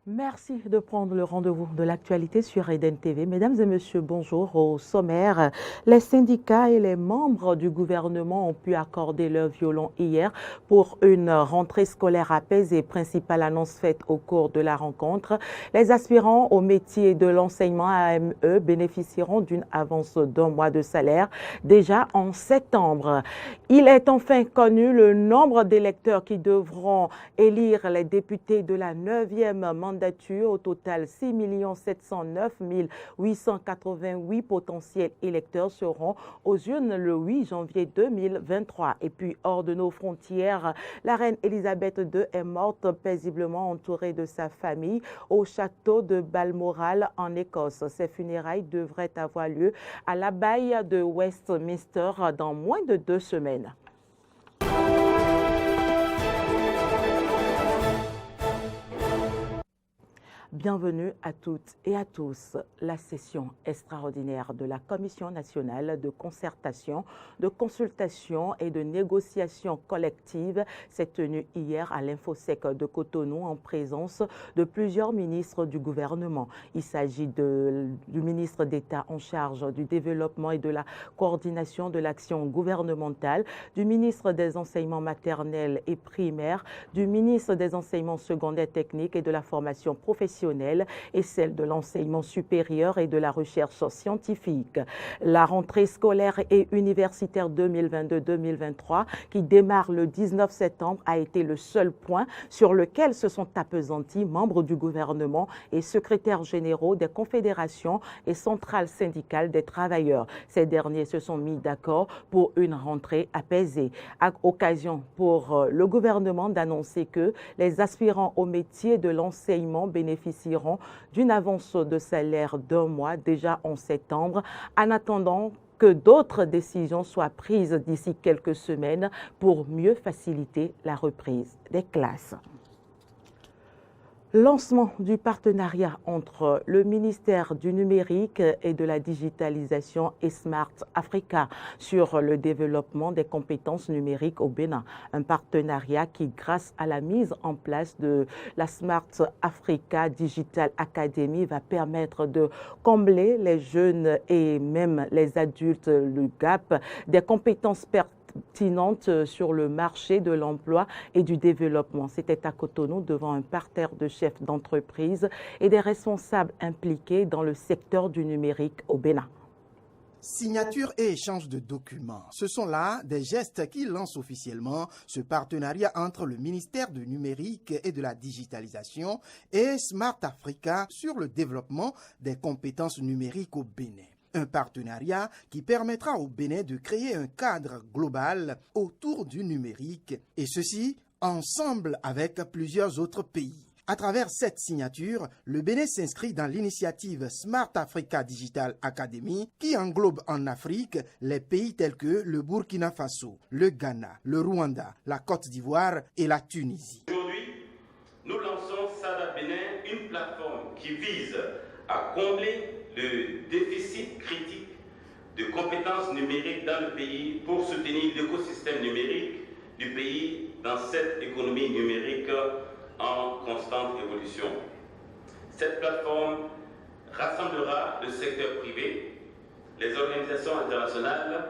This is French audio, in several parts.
Merci de prendre le rendez-vous de l'actualité sur Eden TV. Mesdames et messieurs, bonjour. Au sommaire, les syndicats et les membres du gouvernement ont pu accorder leur violon hier pour une rentrée scolaire apaisée. Principale annonce faite au cours de la rencontre. Les aspirants au métier de l'enseignement AME bénéficieront d'une avance d'un mois de salaire déjà en septembre. Il est enfin connu le nombre d'électeurs qui devront élire les députés de la 9e mandature. Au total, 6 709 888 potentiels électeurs seront aux urnes le 8 janvier 2023. Et puis, hors de nos frontières, la reine Elisabeth II est morte paisiblement entourée de sa famille au château de Balmoral en Écosse. Ses funérailles devraient avoir lieu à l'abbaye de Westminster dans moins de 2 semaines. Bienvenue à toutes et à tous. La session extraordinaire de la Commission nationale de concertation, de consultation et de négociation collective s'est tenue hier à l'Infosec de Cotonou en présence de plusieurs ministres du gouvernement. Il s'agit du ministre d'État en charge du développement et de la coordination de l'action gouvernementale, du ministre des enseignements maternels et primaires, du ministre des enseignements secondaires techniques et de la formation professionnelle et celle de l'enseignement supérieur et de la recherche scientifique. La rentrée scolaire et universitaire 2022-2023 qui démarre le 19 septembre a été le seul point sur lequel se sont appesantis membres du gouvernement et secrétaires généraux des confédérations et centrales syndicales des travailleurs. Ces derniers se sont mis d'accord pour une rentrée apaisée. À occasion pour le gouvernement d'annoncer que les aspirants au métier de l'enseignement bénéficieront d'une avance de salaire d'un mois déjà en septembre, en attendant que d'autres décisions soient prises d'ici quelques semaines pour mieux faciliter la reprise des classes. Lancement du partenariat entre le ministère du numérique et de la digitalisation et Smart Africa sur le développement des compétences numériques au Bénin. Un partenariat qui, grâce à la mise en place de la Smart Africa Digital Academy, va permettre de combler les jeunes et même les adultes le gap des compétences pertinentes sur le marché de l'emploi et du développement. C'était à Cotonou devant un parterre de chefs d'entreprise et des responsables impliqués dans le secteur du numérique au Bénin. Signature et échange de documents, ce sont là des gestes qui lancent officiellement ce partenariat entre le ministère du numérique et de la digitalisation et Smart Africa sur le développement des compétences numériques au Bénin. Un partenariat qui permettra au Bénin de créer un cadre global autour du numérique, et ceci ensemble avec plusieurs autres pays. À travers cette signature, le Bénin s'inscrit dans l'initiative Smart Africa Digital Academy qui englobe en Afrique les pays tels que le Burkina Faso, le Ghana, le Rwanda, la Côte d'Ivoire et la Tunisie. Aujourd'hui, nous lançons SADA Bénin, une plateforme qui vise à combler le déficit critique de compétences numériques dans le pays pour soutenir l'écosystème numérique du pays dans cette économie numérique en constante évolution. Cette plateforme rassemblera le secteur privé, les organisations internationales,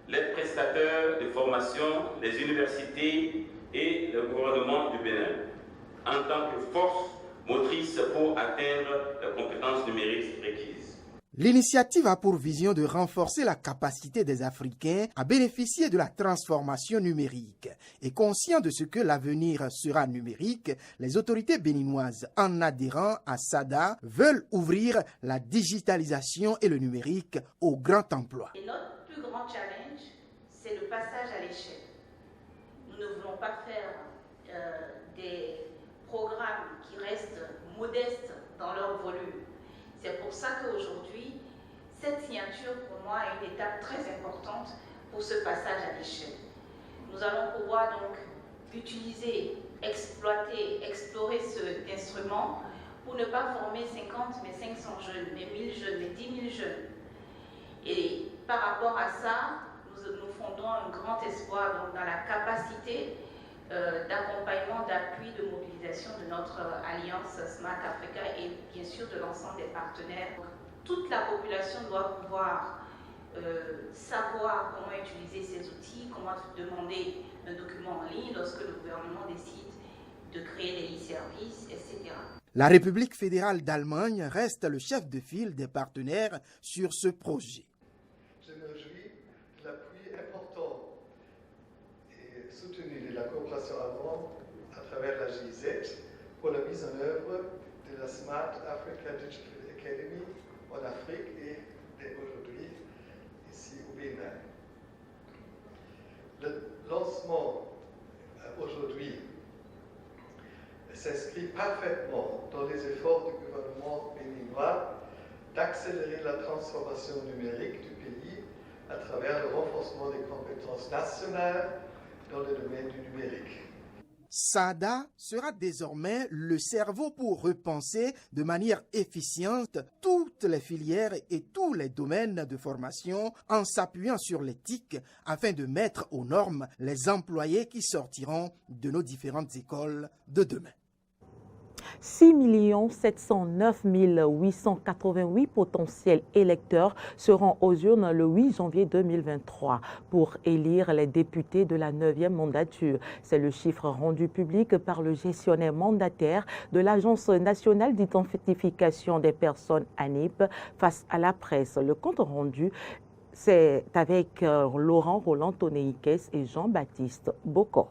les prestataires de formation, les universités et le gouvernement du Bénin en tant que force motrice pour atteindre les compétences numériques requises. L'initiative a pour vision de renforcer la capacité des Africains à bénéficier de la transformation numérique. Et conscient de ce que l'avenir sera numérique, les autorités béninoises, en adhérant à SADA, veulent ouvrir la digitalisation et le numérique au grand emploi. Et notre plus grand challenge, c'est le passage à l'échelle. Nous ne voulons pas faire des programmes qui restent modestes dans leur volume. C'est pour ça qu'aujourd'hui, cette signature, pour moi, est une étape très importante pour ce passage à l'échelle. Nous allons pouvoir donc utiliser, exploiter, explorer cet instrument pour ne pas former 50, mais 500 jeunes, mais 1000 jeunes, mais 10 000 jeunes. Et par rapport à ça, nous ferons fondons un grand espoir donc, dans la capacité d'accompagnement, d'appui, de mobilisation de notre alliance Smart Africa et bien sûr de l'ensemble des partenaires. Toute la population doit pouvoir savoir comment utiliser ces outils, comment demander un document en ligne lorsque le gouvernement décide de créer des e-services, etc. La République fédérale d'Allemagne reste le chef de file des partenaires sur ce projet. Je me réjouis de l'appui important et soutenu de la coopération allemande à travers la GIZ pour la mise en œuvre de la Smart Africa Digital Academy en Afrique et aujourd'hui ici au Bénin. Le lancement aujourd'hui s'inscrit parfaitement dans les efforts du gouvernement béninois d'accélérer la transformation numérique du pays à travers le renforcement des compétences nationales dans le domaine du numérique. SADA sera désormais le cerveau pour repenser de manière efficiente toutes les filières et tous les domaines de formation en s'appuyant sur l'éthique afin de mettre aux normes les employés qui sortiront de nos différentes écoles de demain. 6 709 888 potentiels électeurs seront aux urnes le 8 janvier 2023 pour élire les députés de la 9e mandature. C'est le chiffre rendu public par le gestionnaire mandataire de l'Agence nationale d'identification des personnes ANIP face à la presse. Le compte rendu, c'est avec Laurent Roland-Tonéikès et Jean-Baptiste Bocco.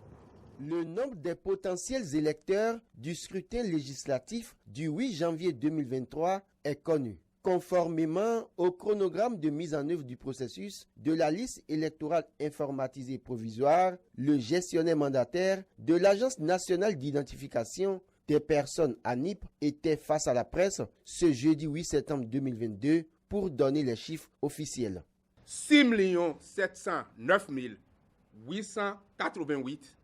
Le nombre des potentiels électeurs du scrutin législatif du 8 janvier 2023 est connu. Conformément au chronogramme de mise en œuvre du processus de la liste électorale informatisée provisoire, le gestionnaire mandataire de l'Agence nationale d'identification des personnes ANIP était face à la presse ce jeudi 8 septembre 2022 pour donner les chiffres officiels. 6 709 888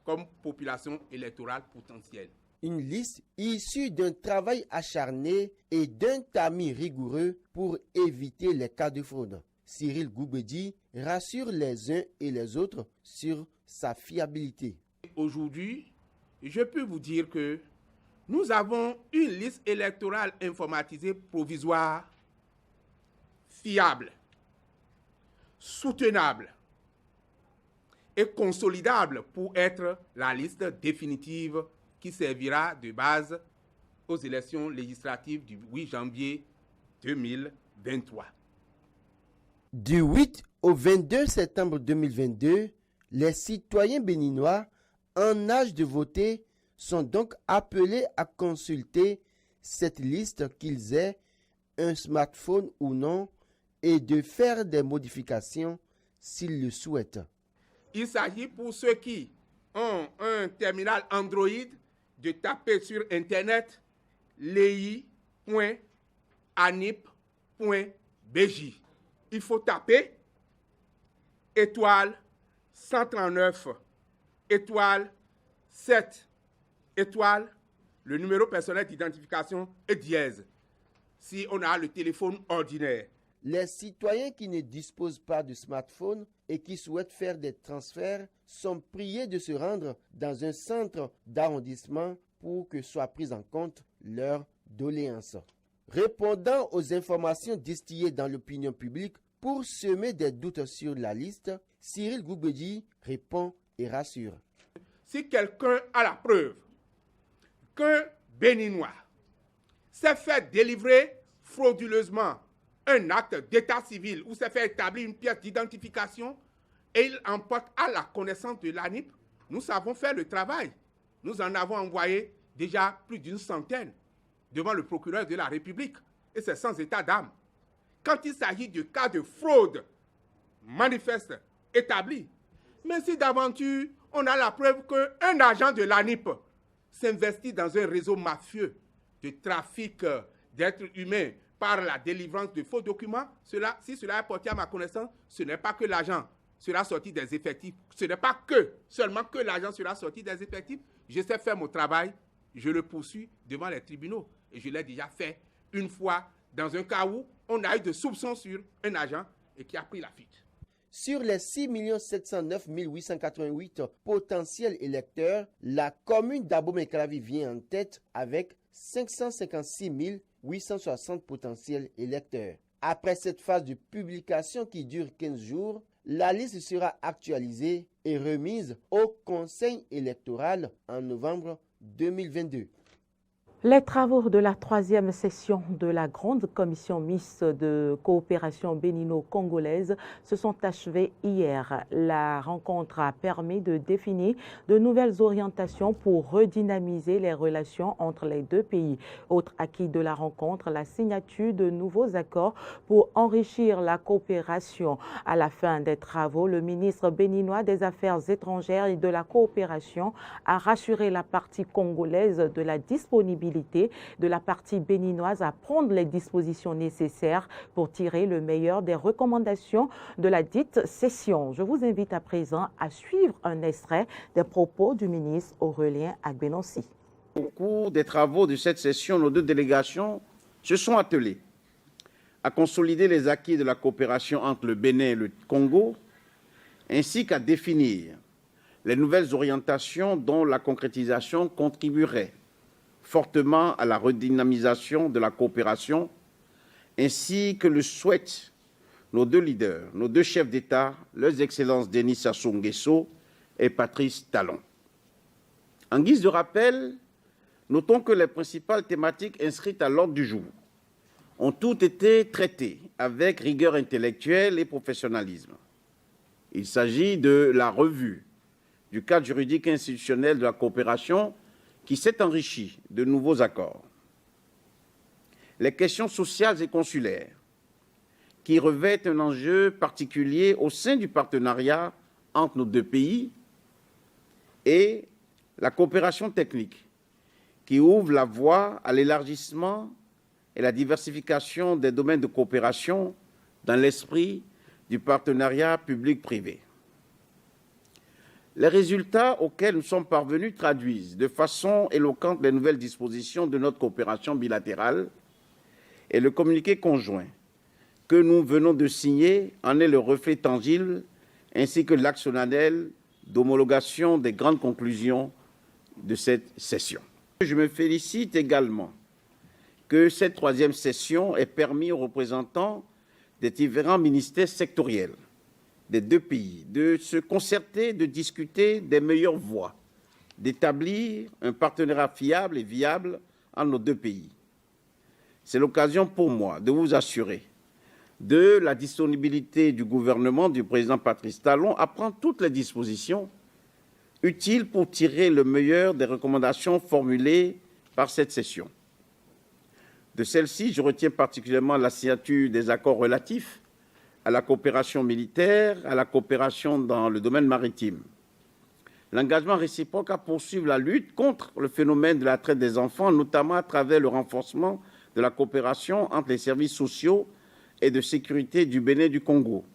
comme population électorale potentielle. Une liste issue d'un travail acharné et d'un tamis rigoureux pour éviter les cas de fraude. Cyril Goubedi rassure les uns et les autres sur sa fiabilité. Aujourd'hui, je peux vous dire que nous avons une liste électorale informatisée provisoire fiable, soutenable et consolidable pour être la liste définitive qui servira de base aux élections législatives du 8 janvier 2023. Du 8 au 22 septembre 2022, les citoyens béninois en âge de voter sont donc appelés à consulter cette liste, qu'ils aient un smartphone ou non, et de faire des modifications s'ils le souhaitent. Il s'agit pour ceux qui ont un terminal Android de taper sur Internet lei.anip.bj. Il faut taper étoile 139, étoile 7, étoile, le numéro personnel d'identification et dièse. Si on a le téléphone ordinaire. Les citoyens qui ne disposent pas de smartphone et qui souhaitent faire des transferts sont priés de se rendre dans un centre d'arrondissement pour que soit prise en compte leur doléance. Répondant aux informations distillées dans l'opinion publique pour semer des doutes sur la liste, Cyril Goubedi répond et rassure. Si quelqu'un a la preuve qu'un Béninois s'est fait délivrer frauduleusement un acte d'état civil ou s'est fait établir une pièce d'identification et il emporte à la connaissance de l'ANIP, nous savons faire le travail. Nous en avons envoyé déjà plus d'une centaine devant le procureur de la République et c'est sans état d'âme. Quand il s'agit de cas de fraude manifeste établi, mais si d'aventure on a la preuve qu'un agent de l'ANIP s'investit dans un réseau mafieux de trafic d'êtres humains par la délivrance de faux documents, si cela est porté à ma connaissance, ce n'est pas que l'agent sera sorti des effectifs, ce n'est pas seulement que l'agent sera sorti des effectifs. Je sais faire mon travail, je le poursuis devant les tribunaux. Et je l'ai déjà fait une fois dans un cas où on a eu de soupçons sur un agent et qui a pris la fuite. Sur les 6 709 888 potentiels électeurs, la commune d'Abomey-Calavi vient en tête avec 556 860 potentiels électeurs. Après cette phase de publication qui dure 15 jours, la liste sera actualisée et remise au Conseil électoral en novembre 2022. Les travaux de la 3e session de la Grande Commission mixte de coopération bénino-congolaise se sont achevés hier. La rencontre a permis de définir de nouvelles orientations pour redynamiser les relations entre les deux pays. Autre acquis de la rencontre, la signature de nouveaux accords pour enrichir la coopération. À la fin des travaux, le ministre béninois des Affaires étrangères et de la coopération a rassuré la partie congolaise de la disponibilité de la partie béninoise à prendre les dispositions nécessaires pour tirer le meilleur des recommandations de la dite session. Je vous invite à présent à suivre un extrait des propos du ministre Aurélien Agbenonsi. Au cours des travaux de cette session, nos deux délégations se sont attelées à consolider les acquis de la coopération entre le Bénin et le Congo, ainsi qu'à définir les nouvelles orientations dont la concrétisation contribuerait fortement à la redynamisation de la coopération, ainsi que le souhaitent nos deux leaders, nos deux chefs d'État, leurs excellences Denis Sassou Nguesso et Patrice Talon. En guise de rappel, notons que les principales thématiques inscrites à l'ordre du jour ont toutes été traitées avec rigueur intellectuelle et professionnalisme. Il s'agit de la revue du cadre juridique et institutionnel de la coopération qui s'est enrichi de nouveaux accords. Les questions sociales et consulaires, qui revêtent un enjeu particulier au sein du partenariat entre nos deux pays, et la coopération technique, qui ouvre la voie à l'élargissement et la diversification des domaines de coopération dans l'esprit du partenariat public-privé. Les résultats auxquels nous sommes parvenus traduisent de façon éloquente les nouvelles dispositions de notre coopération bilatérale et le communiqué conjoint que nous venons de signer en est le reflet tangible ainsi que l'actionnel d'homologation des grandes conclusions de cette session. Je me félicite également que cette 3e session ait permis aux représentants des différents ministères sectoriels des deux pays de se concerter, de discuter des meilleures voies, d'établir un partenariat fiable et viable entre nos deux pays. C'est l'occasion pour moi de vous assurer de la disponibilité du gouvernement du président Patrice Talon à prendre toutes les dispositions utiles pour tirer le meilleur des recommandations formulées par cette session. De celle-ci, je retiens particulièrement la signature des accords relatifs à la coopération militaire, à la coopération dans le domaine maritime. L'engagement réciproque à poursuivre la lutte contre le phénomène de la traite des enfants, notamment à travers le renforcement de la coopération entre les services sociaux et de sécurité du Bénin et du Congo.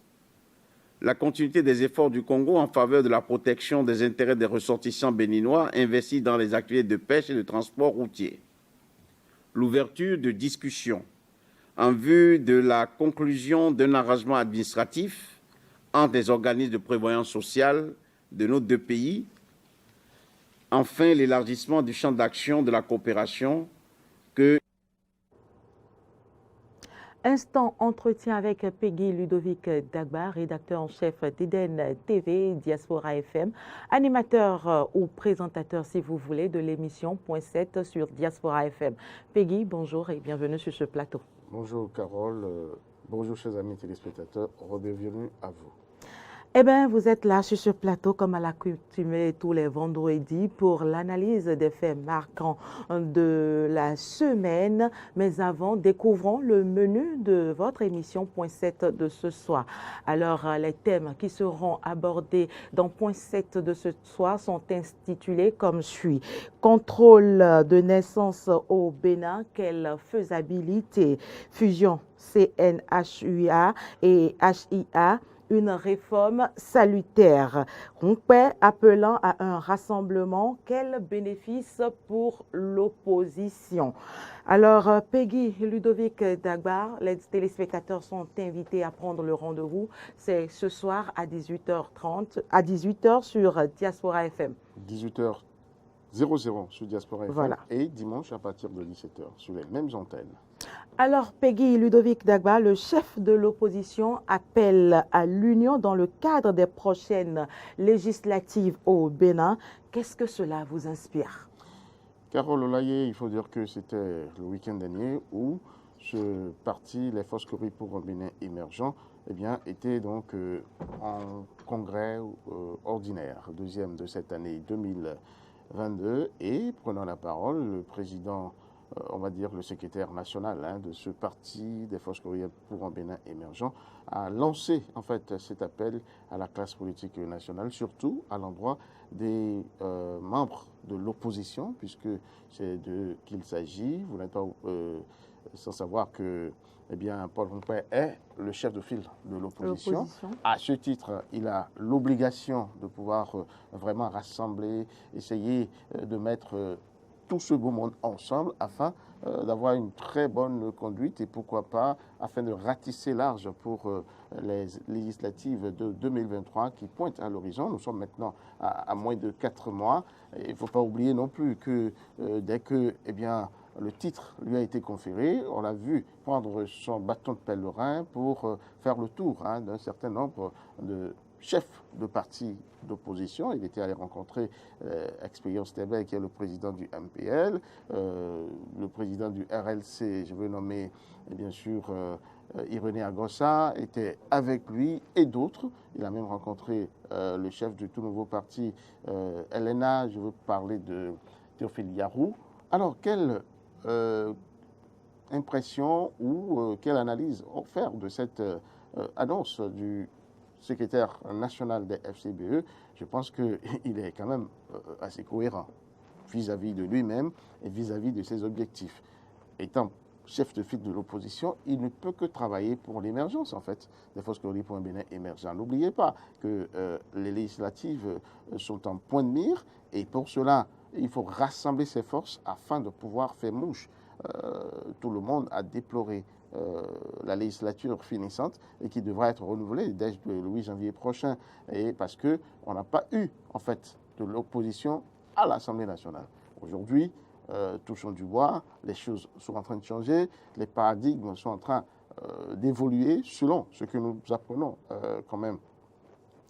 La continuité des efforts du Congo en faveur de la protection des intérêts des ressortissants béninois investis dans les activités de pêche et de transport routier. L'ouverture de discussions en vue de la conclusion d'un arrangement administratif entre les organismes de prévoyance sociale de nos deux pays. Enfin, l'élargissement du champ d'action de la coopération que... Instant entretien avec Peggy Ludovic Dagba, rédacteur en chef d'Eden TV, Diaspora FM, animateur ou présentateur, si vous voulez, de l'émission Point 7 sur Diaspora FM. Peggy, bonjour et bienvenue sur ce plateau. Bonjour Carole, bonjour chers amis téléspectateurs, bienvenue à vous. Eh bien, vous êtes là sur ce plateau comme à l'accoutumée tous les vendredis pour l'analyse des faits marquants de la semaine. Mais avant, découvrons le menu de votre émission Point 7 de ce soir. Alors, les thèmes qui seront abordés dans Point 7 de ce soir sont intitulés comme suit. Contrôle de naissance au Bénin, quelle faisabilité? Fusion CNHUA et HIA. une réforme salutaire. Rompé appelant à un rassemblement, quel bénéfice pour l'opposition? Alors, Peggy, Ludovic Dagba, les téléspectateurs sont invités à prendre le rendez-vous. C'est ce soir à 18h30, à 18h sur Diaspora FM. 18h00 sur Diaspora FM Voilà. Et dimanche à partir de 17h sur les mêmes antennes. Alors, Peggy Ludovic Dagba, le chef de l'opposition, appelle à l'union dans le cadre des prochaines législatives au Bénin. Qu'est-ce que cela vous inspire? Carole Olaye, il faut dire que c'était le week-end dernier où ce parti, les Forces Coriques pour un Bénin émergent, eh bien, était donc en congrès ordinaire, deuxième de cette année 2022, et prenant la parole, le président, on va dire le secrétaire national de ce parti des Forces Coriques pour un Bénin émergent, a lancé en fait cet appel à la classe politique nationale, surtout à l'endroit des membres de l'opposition, puisque c'est d'eux qu'il s'agit. Vous n'êtes pas sans savoir que Paul Rompé est le chef de file de l'opposition. À ce titre, il a l'obligation de pouvoir vraiment rassembler, essayer de mettre tout ce beau monde ensemble afin d'avoir une très bonne conduite et pourquoi pas afin de ratisser large pour les législatives de 2023 qui pointent à l'horizon. Nous sommes maintenant à moins de 4 mois. Il ne faut pas oublier non plus que dès que le titre lui a été conféré, on l'a vu prendre son bâton de pèlerin pour faire le tour d'un certain nombre de chefs de partis d'opposition. Il était allé rencontrer Expérience Tébé, qui est le président du MPL, le président du RLC, je veux nommer bien sûr Irené Agossa, était avec lui et d'autres. Il a même rencontré le chef du tout nouveau parti, LNA, je veux parler de Théophile Yarou. Alors, quelle impression ou quelle analyse faire de cette annonce du secrétaire national des FCBE? Je pense qu'il est quand même assez cohérent vis-à-vis de lui-même et vis-à-vis de ses objectifs. Étant chef de file de l'opposition, il ne peut que travailler pour l'émergence, en fait, des Forces Coriques pour un Bénin émergent. N'oubliez pas que les législatives sont en point de mire et pour cela, il faut rassembler ses forces afin de pouvoir faire mouche. Tout le monde a déploré la législature finissante et qui devra être renouvelée dès le 8 janvier prochain, et parce qu'on n'a pas eu en fait de l'opposition à l'Assemblée nationale. Aujourd'hui, touchons du bois, les choses sont en train de changer, les paradigmes sont en train d'évoluer selon ce que nous apprenons quand même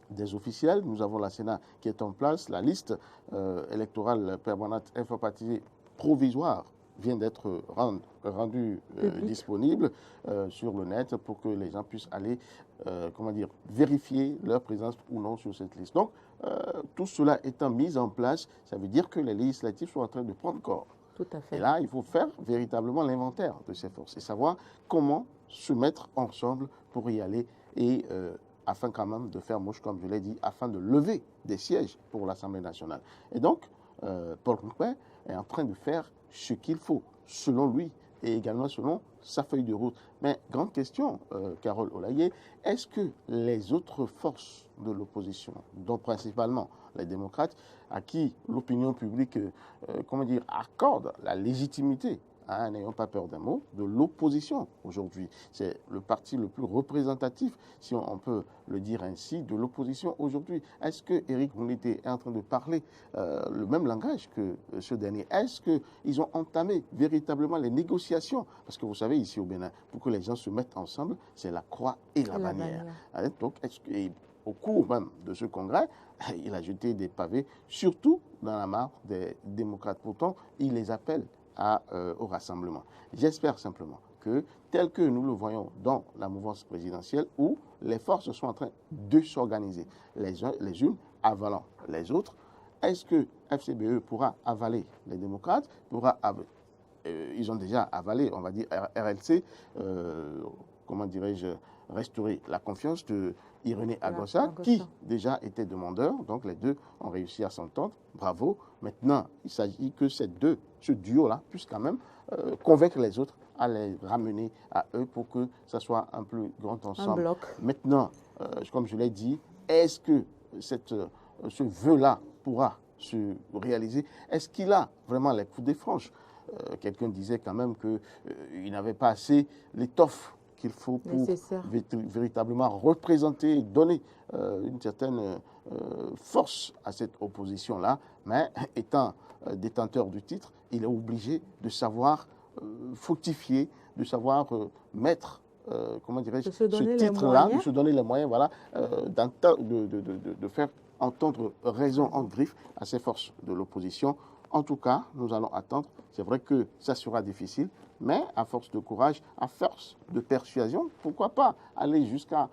des officiels. Nous avons la Sénat qui est en place, la liste électorale permanente infopatisée provisoire vient d'être rendu disponible sur le net pour que les gens puissent aller vérifier leur présence ou non sur cette liste. Donc, tout cela étant mis en place, ça veut dire que les législatives sont en train de prendre corps. Tout à fait. Et là, il faut faire véritablement l'inventaire de ces forces et savoir comment se mettre ensemble pour y aller et afin quand même de faire mouche, comme je l'ai dit, afin de lever des sièges pour l'Assemblée nationale. Et donc, Paul Rompé est en train de faire ce qu'il faut, selon lui, et également selon sa feuille de route. Mais grande question, Carole Olaye, est-ce que les autres forces de l'opposition, dont principalement les démocrates, à qui l'opinion publique accorde la légitimité, n'ayons pas peur d'un mot, de l'opposition aujourd'hui. C'est le parti le plus représentatif, si on peut le dire ainsi, de l'opposition aujourd'hui. Est-ce que Éric Moulété est en train de parler le même langage que ce dernier? Est-ce qu'ils ont entamé véritablement les négociations? Parce que vous savez, ici au Bénin, pour que les gens se mettent ensemble, c'est la croix et la bannière. Donc, au cours même de ce congrès, il a jeté des pavés, surtout dans la mare des démocrates. Pourtant, il les appelle au rassemblement. J'espère simplement que, tel que nous le voyons dans la mouvance présidentielle, où les forces sont en train de s'organiser, les unes avalant les autres, est-ce que FCBE pourra avaler les démocrates, ils ont déjà avalé, on va dire, RLC, restaurer la confiance de Irené Agossa, qui déjà était demandeur. Donc les deux ont réussi à s'entendre. Bravo. Maintenant, il s'agit que ce duo-là puisse quand même convaincre les autres à les ramener à eux pour que ça soit un plus grand ensemble. Un bloc. Maintenant, comme je l'ai dit, est-ce que ce vœu-là pourra se réaliser? Est-ce qu'il a vraiment les coups des franges? Quelqu'un disait quand même qu'il n'avait pas assez l'étoffe qu'il faut pour véritablement représenter et donner une certaine force à cette opposition-là. Mais étant détenteur du titre, il est obligé de savoir fructifier, de savoir mettre, comment dirais-je, ce titre-là, de se donner les moyens, voilà, de faire entendre raison en griffe à ces forces de l'opposition. En tout cas, nous allons attendre. C'est vrai que ça sera difficile, mais à force de courage, à force de persuasion, pourquoi pas aller jusqu'à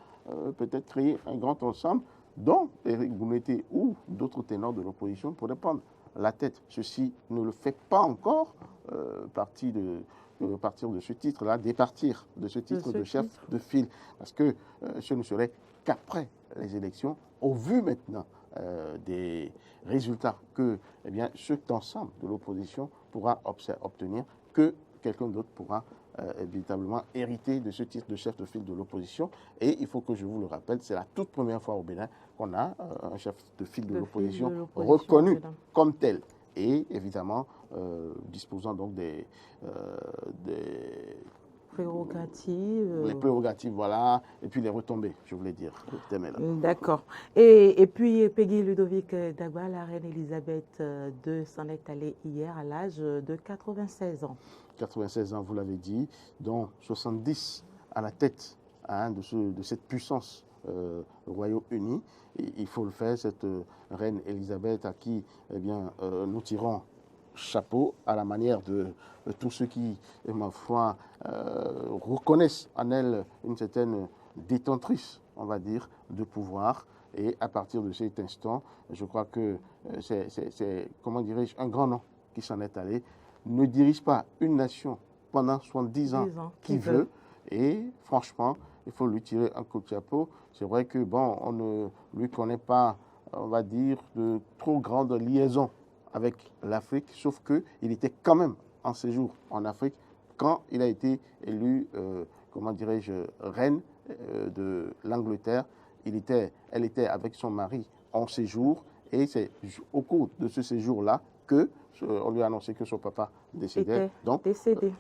peut-être créer un grand ensemble dont Éric Boumété ou d'autres ténors de l'opposition pourraient prendre la tête. Ceci ne le fait pas encore partir de ce titre-là, départir de ce titre de chef de file, parce que ce ne serait qu'après les élections, au vu maintenant des résultats que cet ensemble de l'opposition pourra obtenir, que quelqu'un d'autre pourra véritablement hériter de ce titre de chef de file de l'opposition. Et il faut que je vous le rappelle, c'est la toute première fois au Bénin qu'on a un chef de file de l'opposition reconnu comme tel. Et évidemment, disposant donc des prérogatives. Les prérogatives, voilà, et puis les retombées, je voulais dire. D'accord. Et puis, Peggy Ludovic Dagba, la reine Elisabeth II s'en est allée hier à l'âge de 96 ans. 96 ans, vous l'avez dit, dont 70 à la tête de cette puissance Royaume-Uni. Il faut le faire, cette reine Elisabeth à qui nous tirons chapeau à la manière de tous ceux qui, ma foi, reconnaissent en elle une certaine détentrice, on va dire, de pouvoir. Et à partir de cet instant, je crois que c'est comment dirais-je, un grand nom qui s'en est allé. Ne dirige pas une nation pendant 70 ans qui veut. Et franchement, il faut lui tirer un coup de chapeau. C'est vrai que, bon, on ne lui connaît pas, on va dire, de trop grandes liaisons avec l'Afrique, sauf qu'il était quand même en séjour en Afrique quand il a été élu, comment dirais-je, reine de l'Angleterre. Elle était avec son mari en séjour et c'est au cours de ce séjour-là qu'on lui a annoncé que son papa décédait.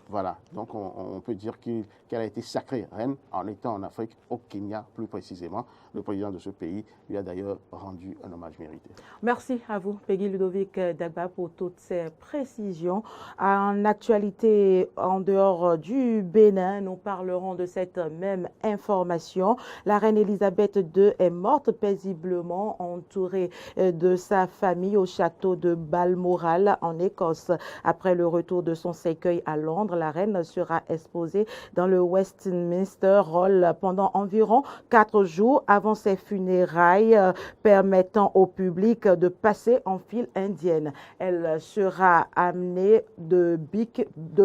Voilà, donc on peut dire qu'elle a été sacrée reine en étant en Afrique, au Kenya plus précisément. Le président de ce pays lui a d'ailleurs rendu un hommage mérité. Merci à vous, Peggy Ludovic Dagba, pour toutes ces précisions. En actualité, en dehors du Bénin, nous parlerons de cette même information. La reine Elisabeth II est morte paisiblement entourée de sa famille au château de Balmoral en Écosse. Après le retour de son cercueil à Londres, la reine sera exposée dans le Westminster Hall pendant environ 4 jours avant ses funérailles, permettant au public de passer en file indienne. Elle sera amenée de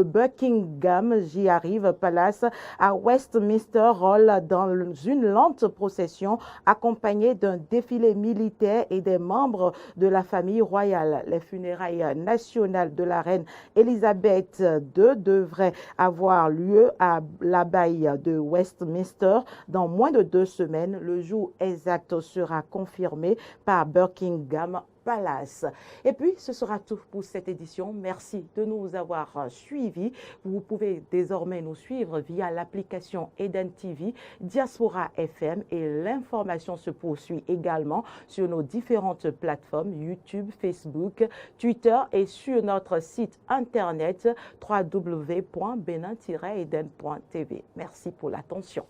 Buckingham, j'y arrive, Palace à Westminster Hall dans une lente procession accompagnée d'un défilé militaire et des membres de la famille royale. Les funérailles nationales de la reine Elisabeth II devraient avoir lieu à l'abbaye de Westminster dans moins de 2 semaines. Le jour exact sera confirmé par Buckingham Palace. Et puis, ce sera tout pour cette édition. Merci de nous avoir suivis. Vous pouvez désormais nous suivre via l'application Eden TV, Diaspora FM et l'information se poursuit également sur nos différentes plateformes YouTube, Facebook, Twitter et sur notre site internet www.benin-eden.tv. Merci pour l'attention.